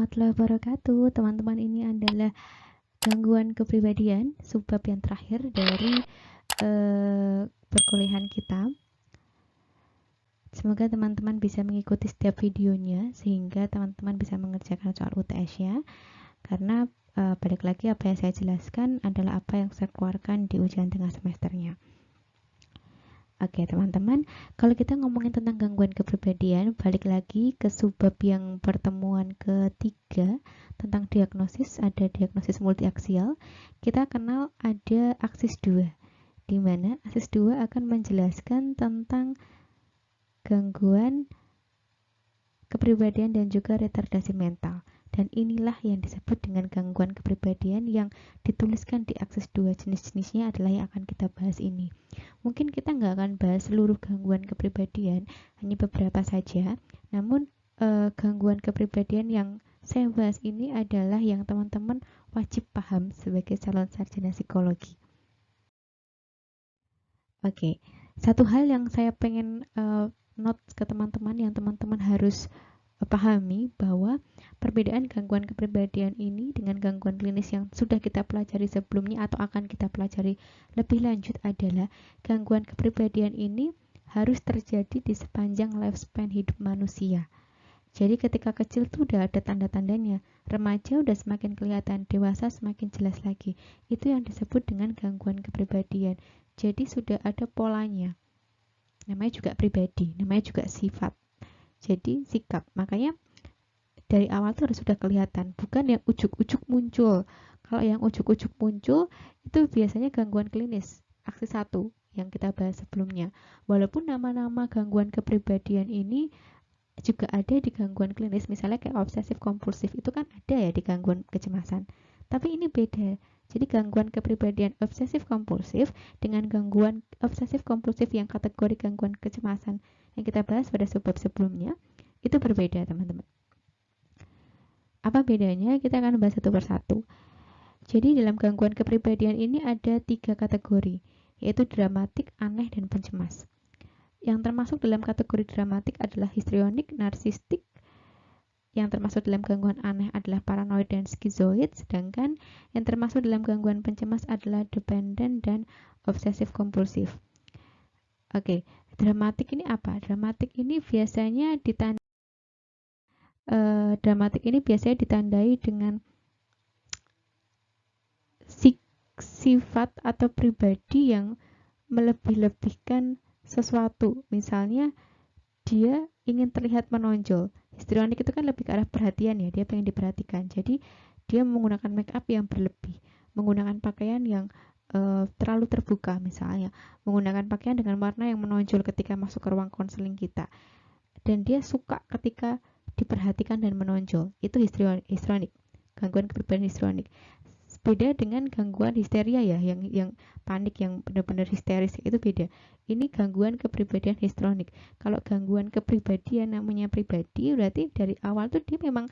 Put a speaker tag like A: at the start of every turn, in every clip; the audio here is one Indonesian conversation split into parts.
A: warahmatullahi wabarakatuh. Teman-teman, ini adalah gangguan kepribadian, subbab yang terakhir dari perkuliahan kita. Semoga teman-teman bisa mengikuti setiap videonya sehingga teman-teman bisa mengerjakan soal UTS ya. Karena balik lagi apa yang saya jelaskan adalah apa yang saya keluarkan di ujian tengah semesternya. Oke teman-teman, kalau kita ngomongin tentang gangguan kepribadian, balik lagi ke subbab yang pertemuan ketiga tentang diagnosis, ada diagnosis multiaksial. Kita kenal ada aksis 2, di mana aksis 2 akan menjelaskan tentang gangguan kepribadian dan juga retardasi mental. Dan inilah yang disebut dengan gangguan kepribadian yang dituliskan di aksis 2. Jenis-jenisnya adalah yang akan kita bahas ini. Mungkin kita nggak akan bahas seluruh gangguan kepribadian, hanya beberapa saja. Namun gangguan kepribadian yang saya bahas ini adalah yang teman-teman wajib paham sebagai calon sarjana psikologi. Oke, satu hal yang saya pengen note ke teman-teman, yang teman-teman harus pahami bahwa perbedaan gangguan kepribadian ini dengan gangguan klinis yang sudah kita pelajari sebelumnya atau akan kita pelajari lebih lanjut adalah gangguan kepribadian ini harus terjadi di sepanjang lifespan hidup manusia. Jadi ketika kecil tuh udah ada tanda-tandanya, remaja udah semakin kelihatan, dewasa semakin jelas lagi. Itu yang disebut dengan gangguan kepribadian. Jadi sudah ada polanya. Namanya juga pribadi, namanya juga sifat. Jadi sikap, makanya dari awal tuh harus sudah kelihatan, bukan yang ujuk-ujuk muncul. Kalau yang ujuk-ujuk muncul itu biasanya gangguan klinis, aksis 1 yang kita bahas sebelumnya. Walaupun nama-nama gangguan kepribadian ini juga ada di gangguan klinis, misalnya kayak obsesif kompulsif itu kan ada ya di gangguan kecemasan. Tapi ini beda. Jadi gangguan kepribadian obsesif kompulsif dengan gangguan obsesif kompulsif yang kategori gangguan kecemasan yang kita bahas pada subbab sebelumnya itu berbeda teman-teman. Apa bedanya? Kita akan bahas satu persatu. Jadi dalam gangguan kepribadian ini ada 3 kategori, yaitu dramatik, aneh, dan pencemas. Yang termasuk dalam kategori dramatik adalah histrionik, narsistik. Yang termasuk dalam gangguan aneh adalah paranoid dan skizoid, sedangkan yang termasuk dalam gangguan pencemas adalah dependent dan obsesif kompulsif. Oke, dramatik ini apa? Dramatik ini biasanya ditandai dengan sifat atau pribadi yang melebih-lebihkan sesuatu. Misalnya dia ingin terlihat menonjol. Histrionik itu kan lebih ke arah perhatian ya, dia pengen diperhatikan. Jadi dia menggunakan make up yang berlebih, menggunakan pakaian yang terlalu terbuka misalnya, menggunakan pakaian dengan warna yang menonjol ketika masuk ke ruang konseling kita. Dan dia suka ketika diperhatikan dan menonjol. Itu histrionik, gangguan kepribadian histrionik. Beda dengan gangguan histeria ya, yang panik, yang benar-benar histeris, itu beda. Ini gangguan kepribadian histrionik. Kalau gangguan kepribadian namanya pribadi, berarti dari awal tuh dia memang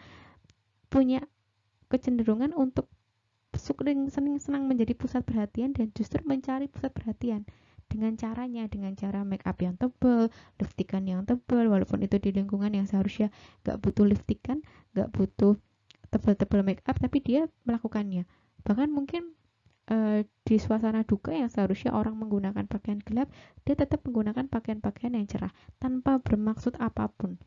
A: punya kecenderungan untuk senang menjadi pusat perhatian dan justru mencari pusat perhatian dengan caranya, dengan cara make up yang tebal, lipstikan yang tebal, walaupun itu di lingkungan yang seharusnya gak butuh lipstikan, gak butuh tebal-tebal make up, tapi dia melakukannya. Bahkan mungkin di suasana duka yang seharusnya orang menggunakan pakaian gelap, dia tetap menggunakan pakaian-pakaian yang cerah tanpa bermaksud apapun,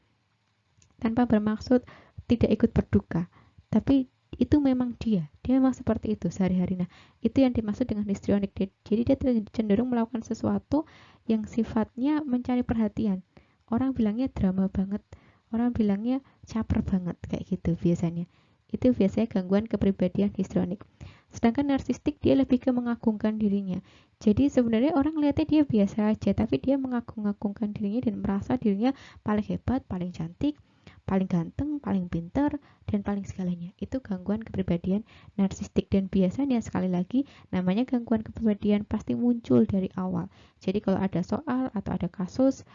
A: tanpa bermaksud tidak ikut berduka, tapi itu memang dia memang seperti itu sehari-hari. Nah, itu yang dimaksud dengan histrionik. Jadi dia cenderung melakukan sesuatu yang sifatnya mencari perhatian. Orang bilangnya drama banget, orang bilangnya caper banget, kayak gitu biasanya. Itu biasanya gangguan kepribadian histrionik. Sedangkan narsistik dia lebih ke mengagungkan dirinya. Jadi sebenarnya orang lihatnya dia biasa aja, tapi dia mengagung-agungkan dirinya dan merasa dirinya paling hebat, paling cantik, paling ganteng, paling pintar, dan paling segalanya. Itu gangguan kepribadian narsistik. Dan biasanya sekali lagi namanya gangguan kepribadian pasti muncul dari awal. Jadi kalau ada soal atau ada kasus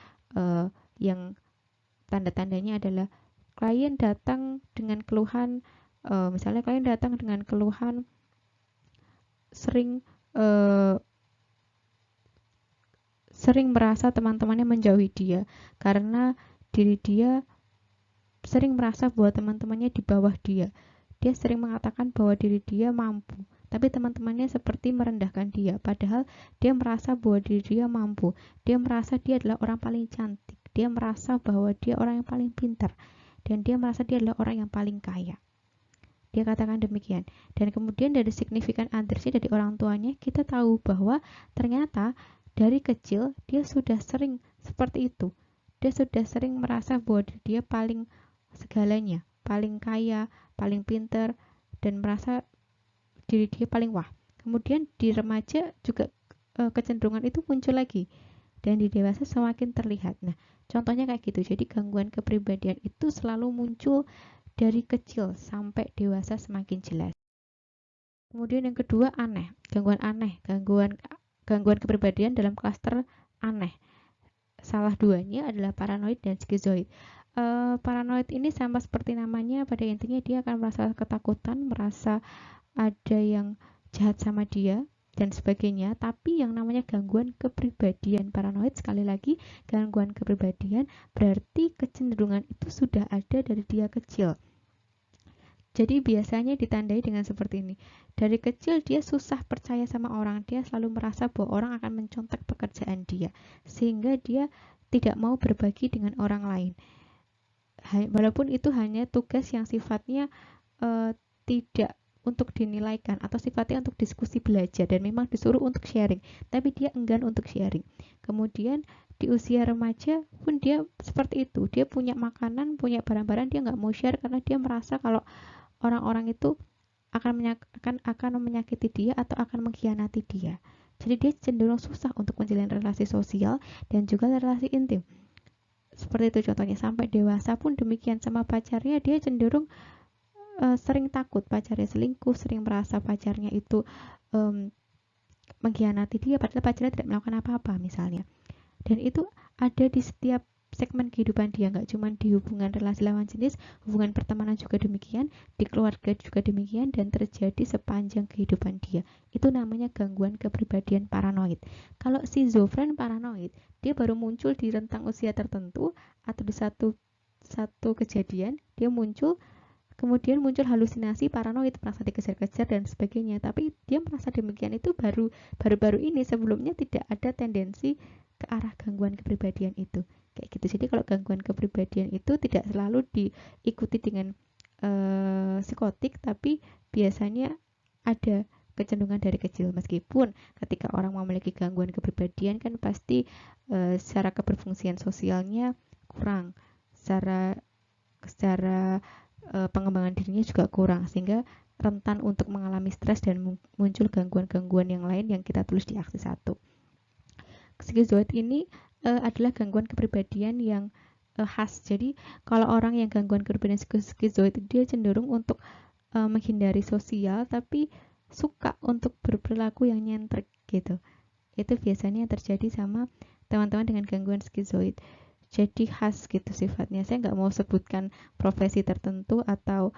A: yang tanda-tandanya adalah klien datang dengan keluhan, misalnya klien datang dengan keluhan sering merasa teman-temannya menjauhi dia karena diri dia sering merasa bahwa teman-temannya di bawah dia. Dia sering mengatakan bahwa diri dia mampu, tapi teman-temannya seperti merendahkan dia, padahal dia merasa bahwa diri dia mampu. Dia merasa dia adalah orang paling cantik, dia merasa bahwa dia orang yang paling pintar, dan dia merasa dia adalah orang yang paling kaya. Dia katakan demikian. Dan kemudian dari signifikan others-nya, dari orang tuanya, kita tahu bahwa ternyata dari kecil dia sudah sering seperti itu. Dia sudah sering merasa bahwa dia paling segalanya, paling kaya, paling pintar, dan merasa diri dia paling wah. Kemudian di remaja juga kecenderungan itu muncul lagi, dan di dewasa semakin terlihat. Nah, contohnya kayak gitu. Jadi gangguan kepribadian itu selalu muncul dari kecil sampai dewasa semakin jelas. Kemudian yang kedua, aneh. Gangguan kepribadian dalam klaster aneh. Salah duanya adalah paranoid dan skizoid. Paranoid ini sama seperti namanya, pada intinya dia akan merasa ketakutan, merasa ada yang jahat sama dia dan sebagainya. Tapi yang namanya gangguan kepribadian paranoid, sekali lagi, gangguan kepribadian berarti kecenderungan itu sudah ada dari dia kecil. Jadi biasanya ditandai dengan seperti ini. Dari kecil dia susah percaya sama orang, dia selalu merasa bahwa orang akan mencontek pekerjaan dia, sehingga dia tidak mau berbagi dengan orang lain. Walaupun itu hanya tugas yang sifatnya tidak untuk dinilaikan atau sifatnya untuk diskusi belajar dan memang disuruh untuk sharing, tapi dia enggan untuk sharing. Kemudian di usia remaja pun dia seperti itu. Dia punya makanan, punya barang-barang, dia nggak mau share karena dia merasa kalau orang-orang itu akan menyakiti dia atau akan mengkhianati dia. Jadi dia cenderung susah untuk menjalin relasi sosial dan juga relasi intim. Seperti itu contohnya. Sampai dewasa pun demikian, sama pacarnya dia cenderung sering takut pacarnya selingkuh, sering merasa pacarnya itu mengkhianati dia padahal pacarnya tidak melakukan apa-apa misalnya. Dan itu ada di setiap segmen kehidupan dia, nggak cuma di hubungan relasi lawan jenis, hubungan pertemanan juga demikian, di keluarga juga demikian, dan terjadi sepanjang kehidupan dia. Itu namanya gangguan kepribadian paranoid. Kalau schizofren paranoid, dia baru muncul di rentang usia tertentu atau di satu kejadian dia muncul, kemudian muncul halusinasi paranoid, merasa dikejar-kejar dan sebagainya. Tapi dia merasa demikian itu baru-baru ini, sebelumnya tidak ada tendensi ke arah gangguan kepribadian itu. Kayak gitu. Jadi kalau gangguan kepribadian itu tidak selalu diikuti dengan psikotik, tapi biasanya ada kecenderungan dari kecil. Meskipun ketika orang memiliki gangguan kepribadian kan pasti secara keberfungsian sosialnya kurang, secara pengembangan dirinya juga kurang, sehingga rentan untuk mengalami stres dan muncul gangguan-gangguan yang lain yang kita tulis di aksi 1. Skizoid ini adalah gangguan kepribadian yang khas. Jadi kalau orang yang gangguan kepribadian skizoid, dia cenderung untuk menghindari sosial tapi suka untuk berperilaku yang nyentrik gitu. Itu biasanya yang terjadi sama teman-teman dengan gangguan skizoid. Jadi khas gitu sifatnya. Saya nggak mau sebutkan profesi tertentu atau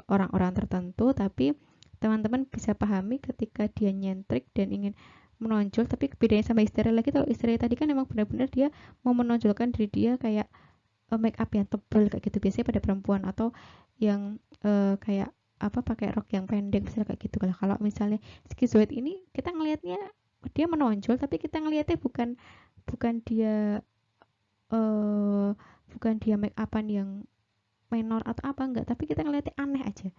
A: orang-orang tertentu, tapi teman-teman bisa pahami ketika dia nyentrik dan ingin menonjol. Tapi bedanya sama histeria lagi, kalau histeria tadi kan memang benar-benar dia mau menonjolkan diri dia kayak make up yang tebal kayak gitu, biasanya pada perempuan, atau yang kayak apa, pakai rok yang pendek misalnya kayak gitu. Kalau misalnya skizoid ini kita ngelihatnya dia menonjol, tapi kita ngelihatnya bukan dia bukan dia make upan yang menor atau apa, enggak, tapi kita ngelihatnya aneh aja,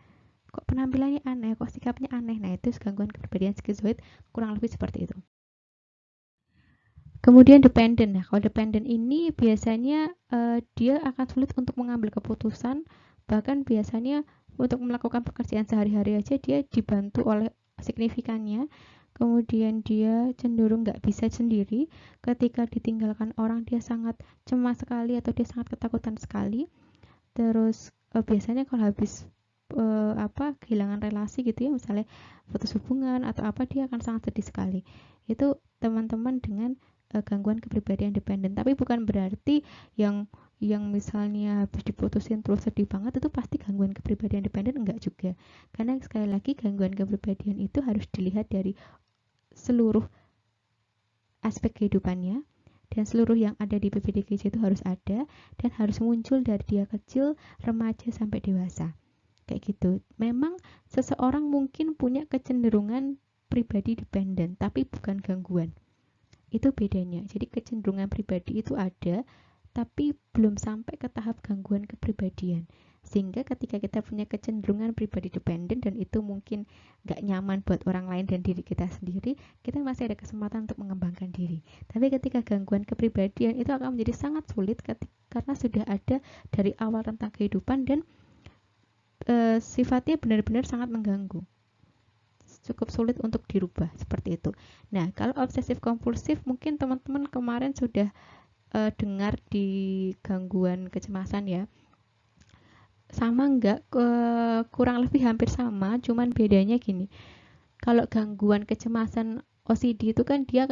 A: kok penampilannya aneh, kok sikapnya aneh. Nah, itu gangguan kepribadian skizoid, kurang lebih seperti itu. Kemudian dependent. Nah, kalau dependent ini biasanya dia akan sulit untuk mengambil keputusan, bahkan biasanya untuk melakukan pekerjaan sehari-hari aja dia dibantu oleh signifikannya. Kemudian dia cenderung nggak bisa sendiri. Ketika ditinggalkan orang dia sangat cemas sekali atau dia sangat ketakutan sekali. Terus biasanya kalau habis kehilangan relasi gitu ya, misalnya putus hubungan atau apa, dia akan sangat sedih sekali. Itu teman-teman dengan gangguan kepribadian dependen. Tapi bukan berarti yang misalnya habis diputusin terus sedih banget itu pasti gangguan kepribadian dependen, enggak juga. Karena sekali lagi gangguan kepribadian itu harus dilihat dari seluruh aspek kehidupannya, dan seluruh yang ada di PPDGJ itu harus ada dan harus muncul dari dia kecil, remaja sampai dewasa. Kayak gitu. Memang seseorang mungkin punya kecenderungan pribadi dependen, tapi bukan gangguan. Itu bedanya. Jadi kecenderungan pribadi itu ada, tapi belum sampai ke tahap gangguan kepribadian. Sehingga ketika kita punya kecenderungan pribadi dependen dan itu mungkin gak nyaman buat orang lain dan diri kita sendiri, kita masih ada kesempatan untuk mengembangkan diri. Tapi ketika gangguan kepribadian itu akan menjadi sangat sulit karena sudah ada dari awal tentang kehidupan dan sifatnya benar-benar sangat mengganggu. Cukup sulit untuk dirubah seperti itu. Nah, kalau obsesif kompulsif mungkin teman-teman kemarin sudah dengar di gangguan kecemasan ya. Sama enggak? Kurang lebih hampir sama, cuman bedanya gini. Kalau gangguan kecemasan OCD itu kan dia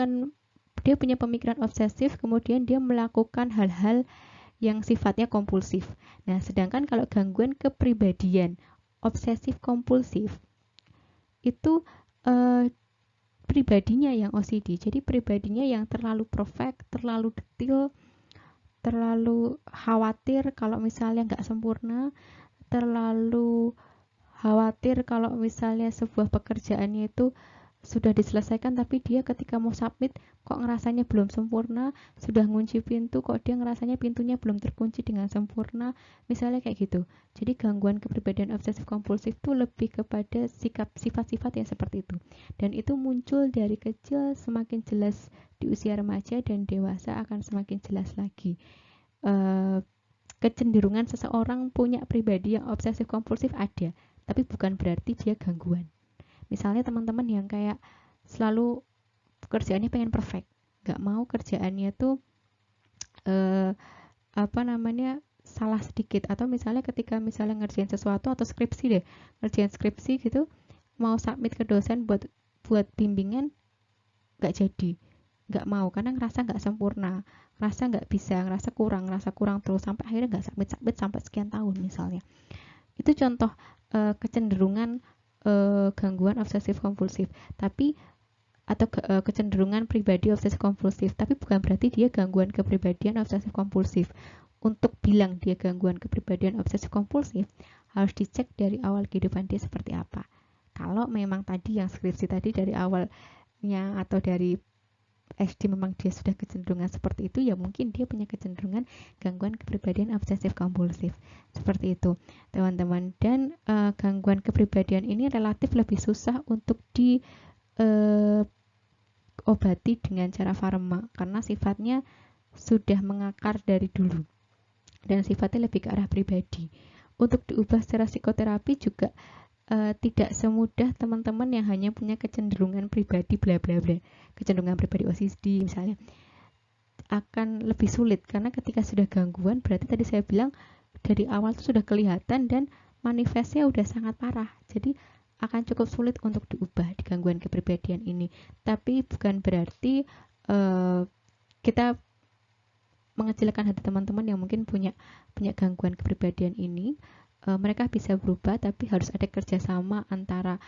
A: punya pemikiran obsesif, kemudian dia melakukan hal-hal yang sifatnya kompulsif. Nah, sedangkan kalau gangguan kepribadian obsesif kompulsif itu pribadinya yang OCD. Jadi pribadinya yang terlalu perfect, terlalu detail, terlalu khawatir kalau misalnya nggak sempurna, terlalu khawatir kalau misalnya sebuah pekerjaannya itu sudah diselesaikan tapi dia ketika mau submit kok ngerasanya belum sempurna, sudah ngunci pintu kok dia ngerasanya pintunya belum terkunci dengan sempurna, misalnya kayak gitu. Jadi gangguan kepribadian obsesif kompulsif itu lebih kepada sifat-sifat yang seperti itu, dan itu muncul dari kecil, semakin jelas di usia remaja, dan dewasa akan semakin jelas lagi. Kecenderungan seseorang punya pribadi yang obsesif kompulsif ada, tapi bukan berarti dia gangguan. Misalnya teman-teman yang kayak selalu kerjaannya pengen perfect, nggak mau kerjaannya tuh salah sedikit, atau misalnya ketika misalnya ngerjain sesuatu atau ngerjain skripsi gitu, mau submit ke dosen buat bimbingan, nggak jadi, nggak mau karena ngerasa nggak sempurna, ngerasa nggak bisa, ngerasa kurang terus sampai akhirnya nggak submit sampai sekian tahun misalnya. Itu contoh kecenderungan gangguan obsesif kompulsif, atau kecenderungan pribadi obsesif kompulsif, tapi bukan berarti dia gangguan kepribadian obsesif kompulsif. Untuk bilang dia gangguan kepribadian obsesif kompulsif, harus dicek dari awal kehidupan dia seperti apa. Kalau memang tadi yang skripsi tadi dari awalnya atau dari SD memang dia sudah kecenderungan seperti itu, ya mungkin dia punya kecenderungan gangguan kepribadian obsesif kompulsif seperti itu, teman-teman. Dan gangguan kepribadian ini relatif lebih susah untuk diobati dengan cara farma karena sifatnya sudah mengakar dari dulu dan sifatnya lebih ke arah pribadi. Untuk diubah secara psikoterapi juga tidak semudah teman-teman yang hanya punya kecenderungan pribadi bla bla bla, kecenderungan pribadi OCD misalnya, akan lebih sulit karena ketika sudah gangguan berarti tadi saya bilang dari awal itu sudah kelihatan dan manifestnya udah sangat parah, jadi akan cukup sulit untuk diubah di gangguan kepribadian ini. Tapi bukan berarti kita mengecilkan hati teman-teman yang mungkin punya gangguan kepribadian ini. Mereka bisa berubah, tapi harus ada kerjasama antara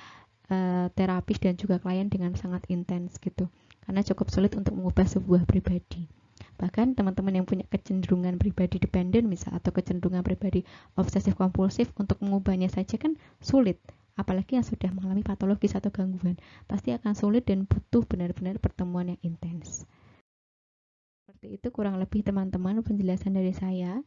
A: terapis dan juga klien dengan sangat intens gitu, karena cukup sulit untuk mengubah sebuah pribadi. Bahkan teman-teman yang punya kecenderungan pribadi dependen misal atau kecenderungan pribadi obsesif kompulsif, untuk mengubahnya saja kan sulit, apalagi yang sudah mengalami patologis atau gangguan, pasti akan sulit dan butuh benar-benar pertemuan yang intens. Seperti itu kurang lebih teman-teman penjelasan dari saya.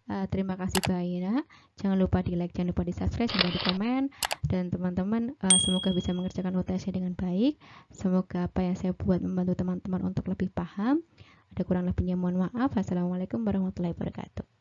A: Terima kasih Mbak Aina. Jangan lupa di like, jangan lupa di subscribe, jangan lupa di komen. Dan teman-teman semoga bisa mengerjakan UTS dengan baik. Semoga apa yang saya buat membantu teman-teman untuk lebih paham. Ada kurang lebihnya mohon maaf. Assalamualaikum warahmatullahi wabarakatuh.